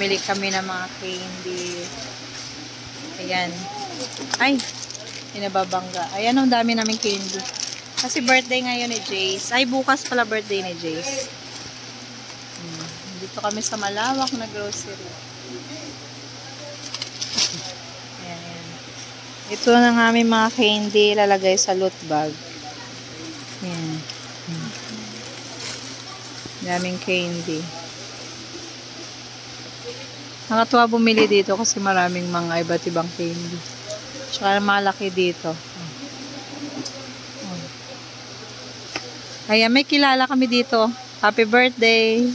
bumili kami ng mga candy. Ayan. Ay, inababangga. Ayan, ang dami namin candy. Kasi birthday ngayon ni Jace. Ay, bukas pala birthday ni Jace. Dito kami sa malawak na grocery. Ayan, ayan. Ito na aming mga candy lalagay sa loot bag. Ayan. Daming candy. Nakatuwa bumili dito kasi maraming mga iba't ibang candy. Tsaka malaki dito. Ayan, may kilala kami dito. Happy birthday!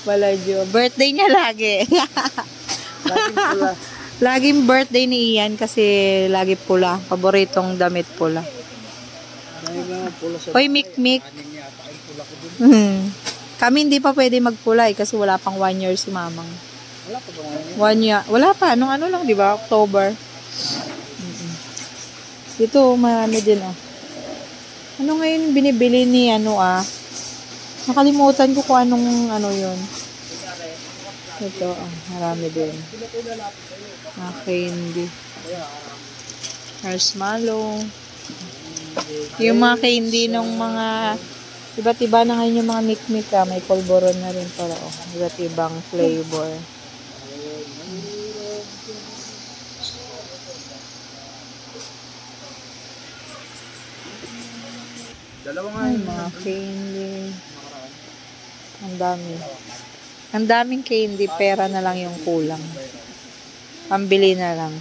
Wala, Jo. Birthday niya lagi. Laging pula. Laging birthday ni Ian kasi lagi pula. Paboritong damit pula. Hoy, Mikmik. Kami hindi pa pwede magpula kasi wala pang 1 year si Mamang. Wala pa ba? 1 year. Wala pa. Anong ano lang, di ba? October. Dito, marami din, ah. Ano ngayon binibili ni ano, ah? Nakalimutan ko kung anong ano yun. Ito, ah. Marami din. Candy. Marshmallow. Yung mga candy ng mga iba't iba na ngayon yung mga mikmik, ah. May polvoron na rin para, oh. Iba't ibang flavor. Ay, mga candy. Ang dami. Ang daming candy. Pera na lang yung kulang. Pambili na lang.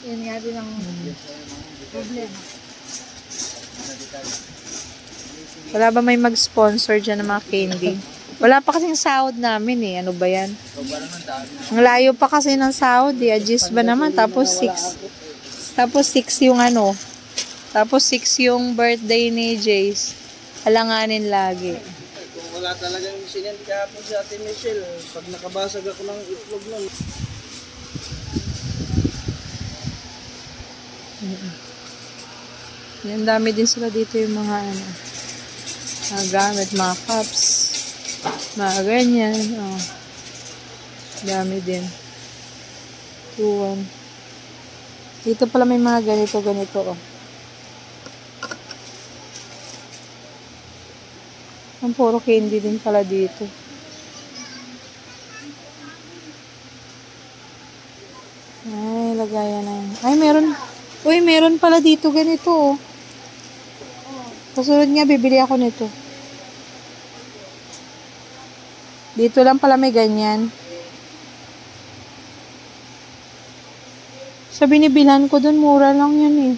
Yan nga din ang problema. Wala ba may mag-sponsor dyan ng mga candy? Wala pa kasing sahod namin eh. Ano ba yan? Ang layo pa kasi ng sahod eh. Adjust ba naman? Tapos 6. Tapos 6 yung ano. Tapos 6 yung birthday ni Jace. Alanganin lagi. Kung wala talagang sinend kahapon si Ate Michelle, pag nakabasag ako ng itlog nun. Yan, dami din sila dito yung mga ano. Mga gamit, mga cups. Mga ganyan. Oh. Dami din. Tuwan. Dito pala may mga ganito, oh. Ang puro candy din pala dito. Ay, lagayan na yun. Ay, meron. Uy, meron pala dito ganito, oh. Kasunod nga, bibili ako nito. Dito lang pala may ganyan. Sa binibilhan ko dun, mura lang yun eh.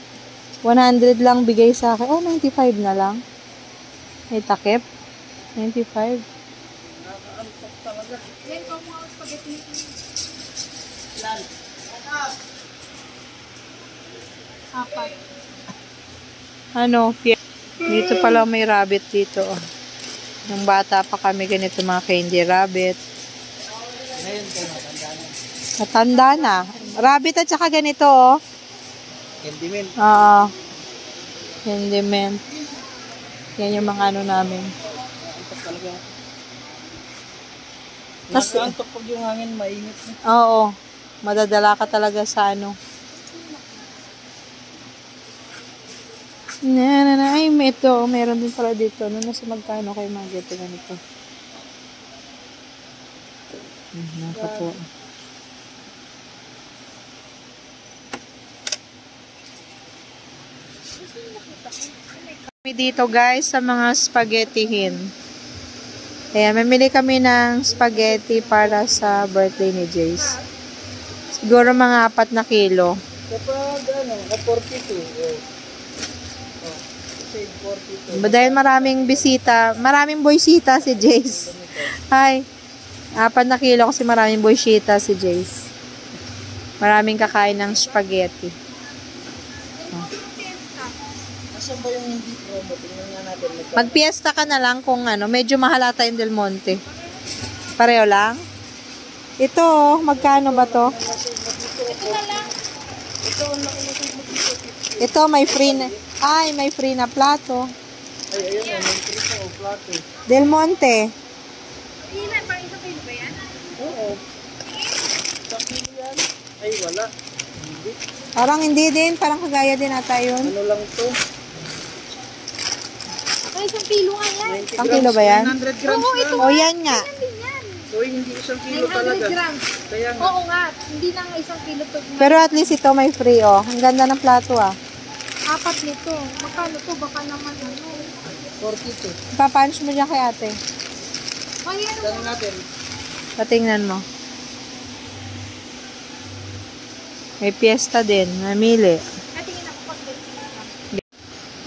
100 lang bigay sa akin. Oh, 95 na lang. May takip. 95. Nakakaantok talaga. Yan ko mga spaghetti. Lan. Apat. Ano? Dito pala may rabbit dito. Oh. Nung bata pa kami ganito mga candy rabbit. Ngayon kayo matanda na. Matanda na. Rabbit at saka ganito, oh. Candy mint. Oo. Candy mint. Yan yung mga ano namin. Antok talaga. Tas- Nakaantok pag yung hangin mainit na. Oo. Madadala ka talaga sa ano. Ay, ito. Meron din pala dito. Ano na sa magkano kayo mga ganito. Nakapo. Kami dito guys sa mga spaghettihin. Ayan, mamili kami ng spaghetti para sa birthday ni Jace. Siguro mga 4 na kilo. Kapag ano, 42. Save 42. Dahil maraming bisita, maraming boysita si Jace. Hi. 4 na kilo kasi maraming boysita si Jace. Maraming kakain ng spaghetti. Asan ba yung hindi promo? Tingnan nga natin. Magpiesta ka na lang kung ano, medyo mahalata yung Del Monte. Pareho lang? Ito, magkano ba to? Ito na lang. Ito, may free na, may free na plato. Ay, ayun, may 3 plato. Del Monte. Hindi na, pang isa ba yan? Ay, wala. Hindi. Parang hindi din. Parang kagaya din ata yun. Ano lang to? Ay, isang kilo nga yan. 90 Isang kilo ba yan? 900 grams Oo, lang. ito. O yan nga. Hindi yan. So, hindi isang kilo 900 talaga. grams. Kaya nga. Oo nga. Hindi na nga isang kilo to. Pero at least ito may free oh. Ang ganda ng plato ah. 4 nito. Magkano to? Baka naman ano. 42. Ipapunch mo dyan kay ate. Ay, ano Tanong natin. Patingnan mo. May piyesta din. Namili. Natingin ako pag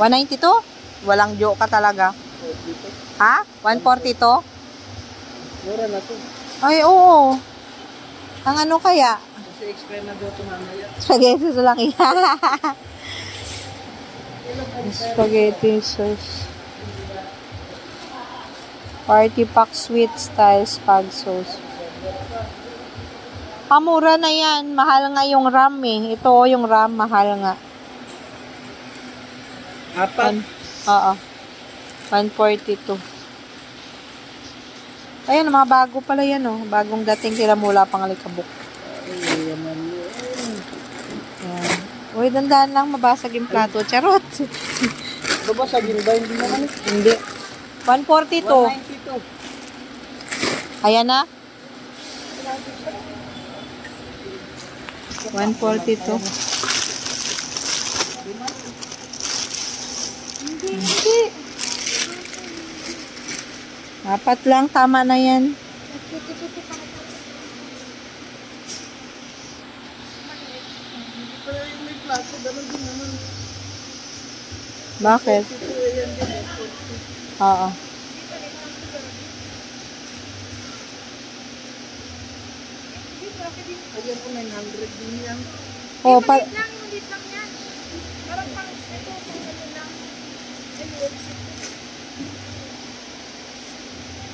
192? Walang joke ka talaga. 42. Ha? 142? Mura na to. Ay, oo. Ang ano kaya? Kasi expire na daw ito mamaya. Spaghetti sauce lang yan. Spaghetti sauce. Party pack sweet style spag sauce. Mura na yan. Mahal nga yung RAM eh. Ito oh, yung RAM. Mahal nga. Apat. Oo. 142. Ayan, mga bago pala yan oh. Bagong dating sila mula pang Alikabok. Ay, yaman yun. Ayan. Uy, dandan lang. Mabasag yung plato. Charot. Ano ba sabihin ba? Hindi naman. Hindi. 142. 192. Ayan na. 142. Hindi. Apat lang. Tama na yan. Nagkiti-kiti pa ito. Pero yung may plato, ganun din naman. Bakit? Ito, ayan din. Oo. Ayan po, 900 din yan. Oh, Maliit lang, maliit lang yan. Parang pang ito, pang ano lang.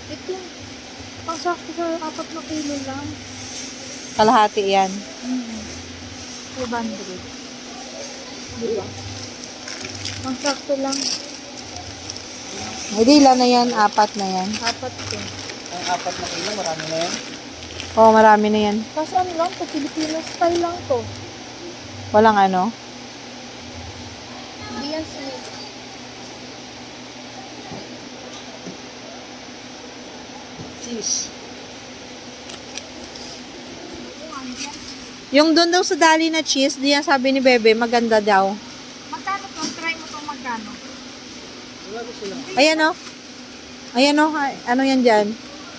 Ito, pang sakto sa 4 na kilo lang. kalahati yan. 200. Diba? Pang sakto lang. Hindi lang na yan. Apat na yan. 4 to. Ang 4 na kilo, marami na yan. Oh, marami na yan. Kasi ano lang to, Filipino style lang to. Walang ano. Hindi yan sweet. Cheese. Yung doon daw sa dali na cheese, diyan sabi ni Bebe, maganda daw. Magkano to? Try mo to magkano. Wala ko sila. Ayan o. Ayan o. Ano yan dyan?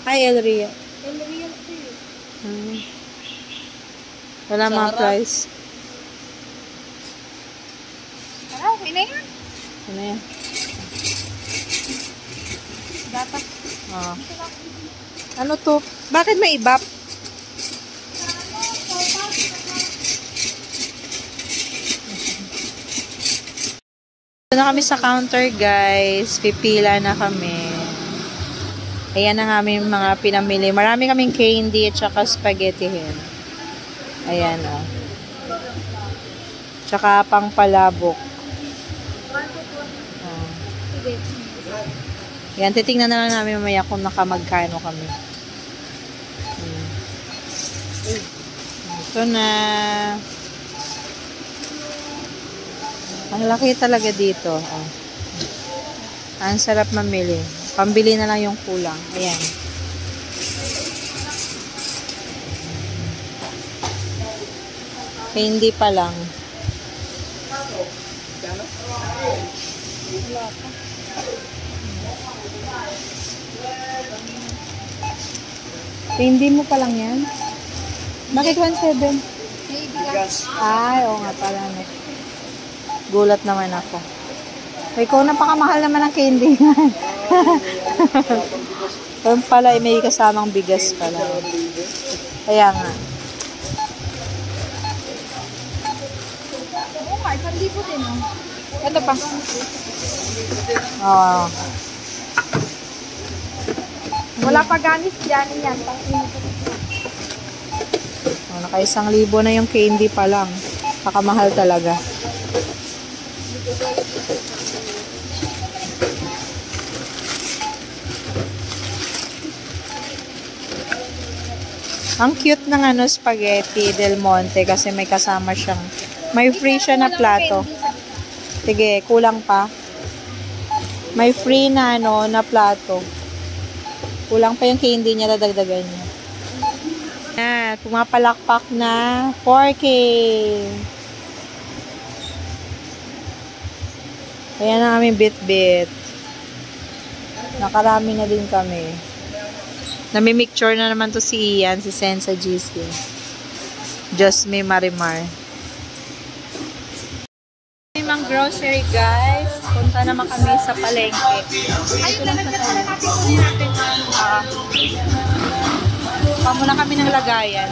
Hi, Elria. El Real to yun. Wala Sa mga harap. price. Tara, okay na yan. Ano yan? Dapat. Oh. Ano to? Bakit may ibap? Ito na kami sa counter, guys. Pipila na kami. Ayan ang aming mga pinamili. Marami kaming candy at saka spaghetti hen. Ayan o. Tsaka pang palabok. Oh. Sige. Yan, titingnan na lang namin mamaya kung nakamagkano kami. Ito na. Ang laki talaga dito. Oh. Ang sarap mamili. Pambili na lang yung kulang. Ayan. Hindi pa lang. Hindi mo pa lang yan? Bakit 1.7? May bigas. Ay, oo nga pala. No. Gulat naman ako. Ikaw, napakamahal naman ang candy. Pero pala, may kasamang bigas pala. Kaya nga. Oo nga, 1,000 din oh. Ito pa. Oo. Wala pa ganis dyan yan. Oh, naka 1,000 na yung candy pa lang. Pakamahal talaga. Ang cute ng ano, spaghetti Del Monte kasi may kasama siyang, may free siya na plato. Sige, kulang pa. May free na ano, na plato. Kulang pa yung candy niya, dadagdagan niya. Yan, pumapalakpak na 4K. Ayan na aming bit-bit. Nakarami na din kami. Namimicture na naman to si Ian, si Sensa GC. Just me, Marimar. May mga grocery, guys. Punta naman kami sa palengke. Ayun, lalagyan na natin kunin natin. Pamuna kami ng lagayan.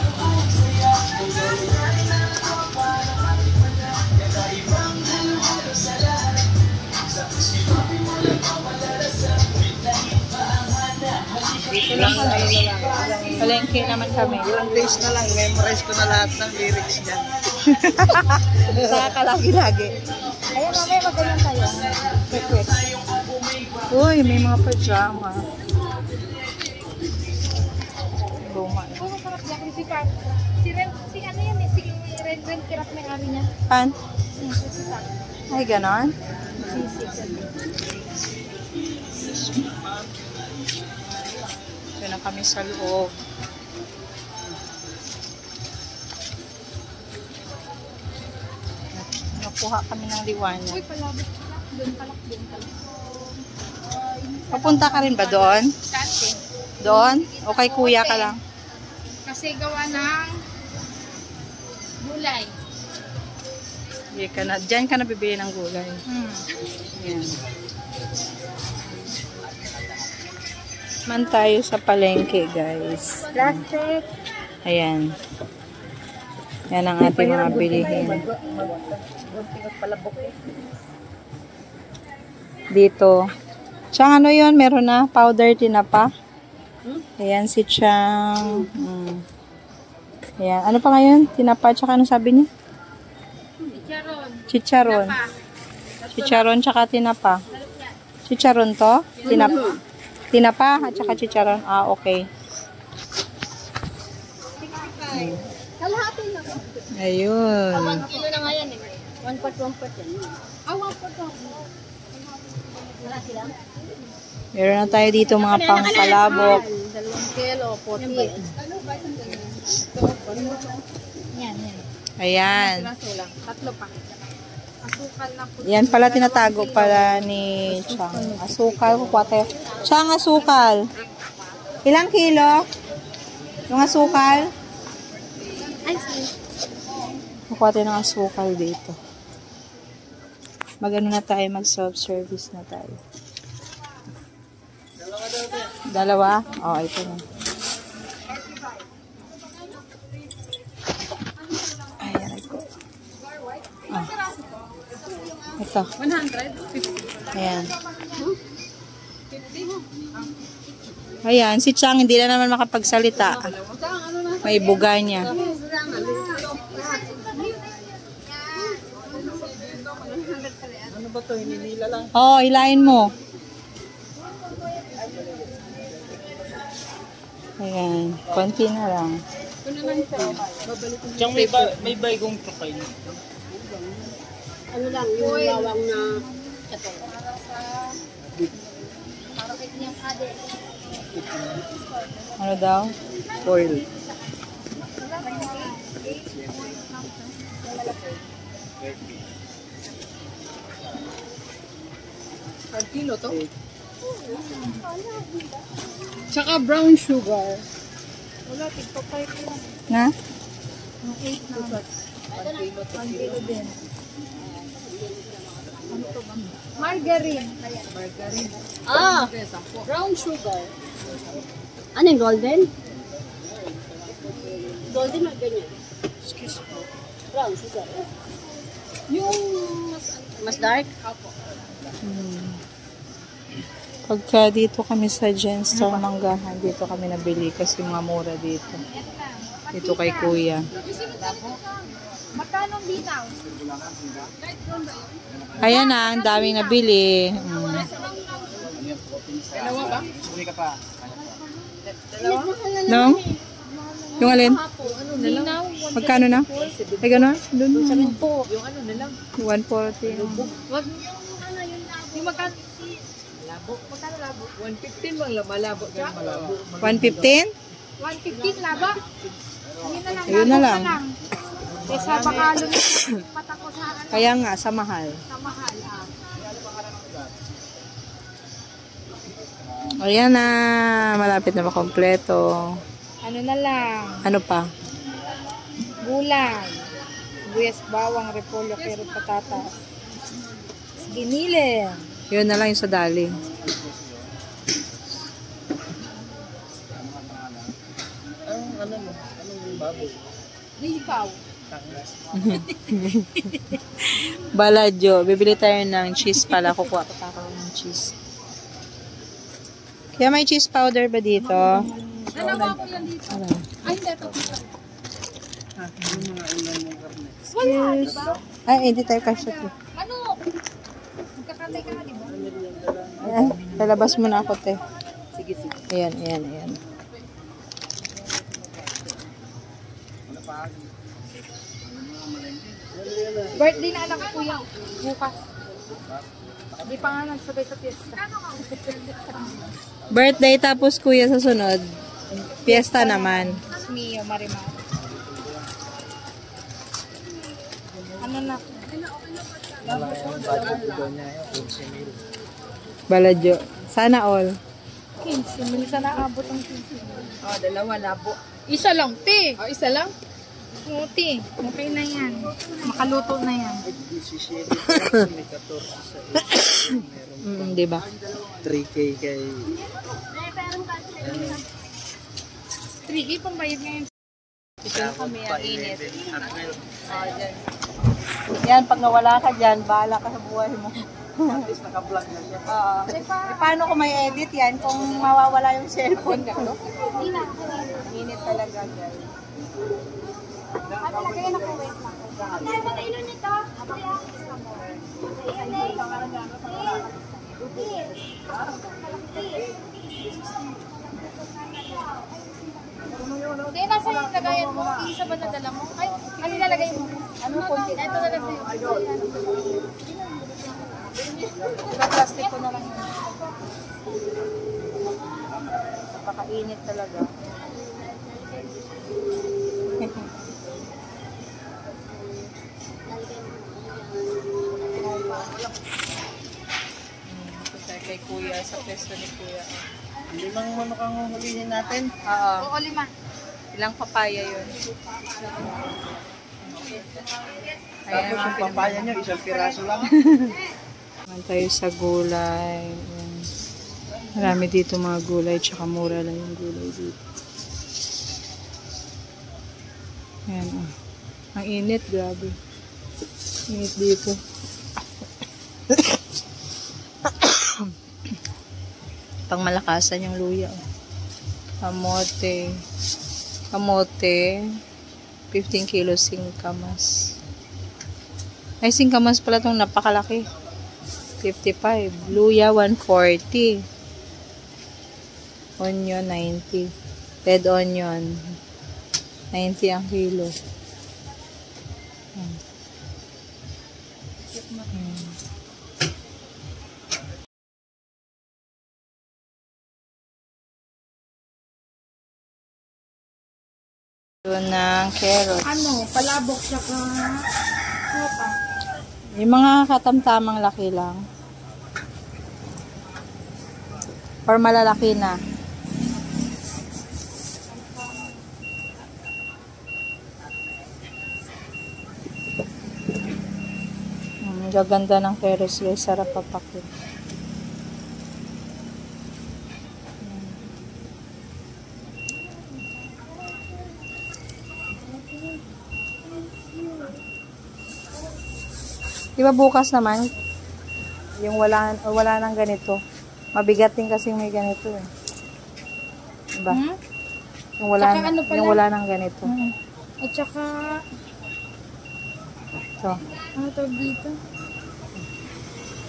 Dito lang kami. Palengke naman kami. Ilang days na lang, memorize ko na lahat ng lyrics niyan. Saka ka lagi-lagi. Ayun, mamaya magaling tayo. Request. Uy, may mga pajama. Luma. Oh, masarap yan. Si Pat. Si ano yan eh. Si Red Kirap may ari niya. Pan? Si Pat. Ay, ganon? Ito na kami sa loob. Nakuha kami ng liwanag. Uy, palabot. Doon palak. Papunta ka rin ba doon? Dati. Doon? O kay kuya ka lang? Kasi gawa ng gulay. Hindi ka na. Diyan ka na bibili ng gulay. Yan. Man tayo sa palengke, guys. Plastic. Ayan. Yan ang ating mga bilihin. Dito. Chang, ano yun? Meron na powder tinapa. Ayan si Chang. Ayan. Ano pa ngayon? Tinapa. Tsaka ano sabi niya? Chicharon. Chicharon. Chicharon tsaka tinapa. Chicharon to? Tinapa. Tinapa at tsaka chicharon. Ah, okay. Kalahati na. Ayun. 1 kilo na nga yan eh. 1 part yan. 1 part. Wala sila? Meron na tayo dito mga pangpalabok. 2 kilo, 40. Yan. Ayan. Piraso lang. 3 pa. Asukal na po. Yan pala tinatago pala ni Chang. Asukal. Kukuha tayo. Chang, asukal. Ilang kilo? Yung asukal? Ay, sige. Kukuha tayo ng asukal dito. Mag-ano na tayo, mag-self-service na tayo. Dalawa? Oo, ito na. Ayan, ito. Ah. Ito. 100? Ayan. Ayan, si Chang hindi na naman makapagsalita. May buga niya. Ano ba to? Hininila lang. Oo, hilahin mo. Ayan, konti na lang. Diyan may baygong chocolate. Ano lang, yung lawang na chato. Ano daw? Foil. Kilo to? Tsaka brown sugar. Wala, tigpa 5 lang. Na? 8 na. 1 kilo din. Ano to ba? Margarine. Margarine. Ah, brown sugar. Ano yung golden? Golden na ganyan. Excuse me. Brown sugar. Yung Mas dark? Pagka dito kami sa Genstar Manggahan, dito kami nabili kasi mga mura dito. Dito kay kuya. magkano dinaw? Ayan na, ang daming nabili. Dalawa ba? Suri ka pa. No? Yung alin? Linaw. Magkano na? Ay, gano'n? Doon. Yung ano na lang. 140. Wag yung ano yung labo. Yung magkano? Labo. Magkano labo? 115 bang malabo? Malabo. 115? 115 labo. Ayun na lang. Ayun na lang. Kesa baka lumipat ako sa ano. Kaya nga, sa mahal. Sa mahal. Ayan na. Malapit na makompleto. Ano na lang. Ano pa? Gulay. Buyas, bawang, repolyo, pero patatas. Ginile. Yun na lang yung sa dali. Anong baboy? Lipaw. Baladyo. Bibili tayo ng cheese pala. Kukuha pa ako ng cheese. Kaya may cheese powder ba dito? Nanawa ko yan dito. Ay, hindi ito. Yung mga ulam ng karne. Wala, di ba? Ay, hindi tayo kasya to. Ano? Magkakantay ka nga, di ba? Ay, lalabas mo na ako, te. Sige, sige. Ayan, ayan, ayan. Birthday na anak ko, kuya. Bukas. Hindi pa nga nagsabay sa fiesta. Birthday tapos kuya sa sunod. Fiesta naman. Mio, Marimar. Ano na? Baladyo. Sana all. 15. Minsan naabot ang 15. Oh, dalawa, labo. Isa lang, te. Oh, isa lang? Oo, te. Okay na yan. Makaluto na yan. 17 may 14 sa Di ba? 3K kay 3K pambayad ngayon. Ito yung kami ang init. Dyan. Yan, pag nawala ka dyan, bahala ka sa buhay mo. at least naka-vlog na siya. Paano ko may edit yan kung mawawala yung cellphone ko? Init talaga dyan. Ano lagay na po, wait lang. Ano ba ilo nito? Hindi, nasa yung lagayan mo. Isa ba nadala mo? Ay, ano nilalagay mo? Ano po? Ito na lang sa'yo. Plastic ko na lang yun. Napakainit talaga. Kay kuya, sa pesto ni kuya. Limang manok ang hulihin natin. Oo. Oo, 5. Ilang papaya yun? Tapos yung papaya nyo, isang piraso lang. Naman tayo sa gulay. Ayan. Marami dito mga gulay, tsaka mura lang yung gulay dito. Ayan, oh. Ang init, grabe. Init dito. Pang malakasan yung luya. Oh. Kamote. Kamote. 15 kilos singkamas. Ay, singkamas pala itong napakalaki. 55. Luya, 140. Onion, 90. Red onion, 90 ang kilo. Ito ng carrots. Ano, palabok siya ka. Ano pa? Yung mga katamtamang laki lang. Or malalaki na. Gaganda ng carrots guys. Sarap papakit. Diba bukas naman, yung wala nang ganito. Mabigat din kasi may ganito eh. Diba? Yung wala, Tsaka ano pala? yung wala nang ganito. At saka, So, ano tawag dito?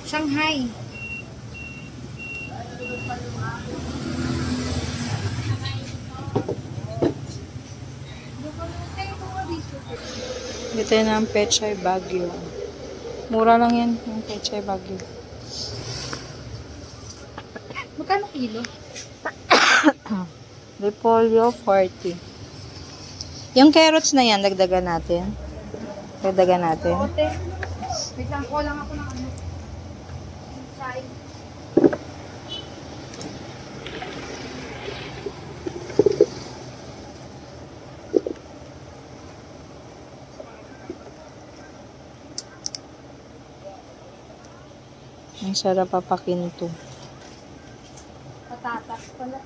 Shanghai. Dito yun ang Pechay Baguio. Mura lang yan, yung Pechay Baguio. Magkano kilo? Repolyo, 40. Yung carrots na yan, dagdagan natin. Dagdagan natin. Ote. Wait lang, ko lang ako ng ano. Try. Ang sarap papakinto. Patatas pala.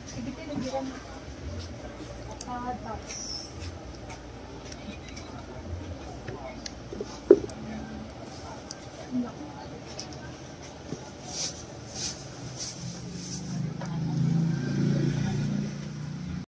Sige, tinagiran mo. Patatas.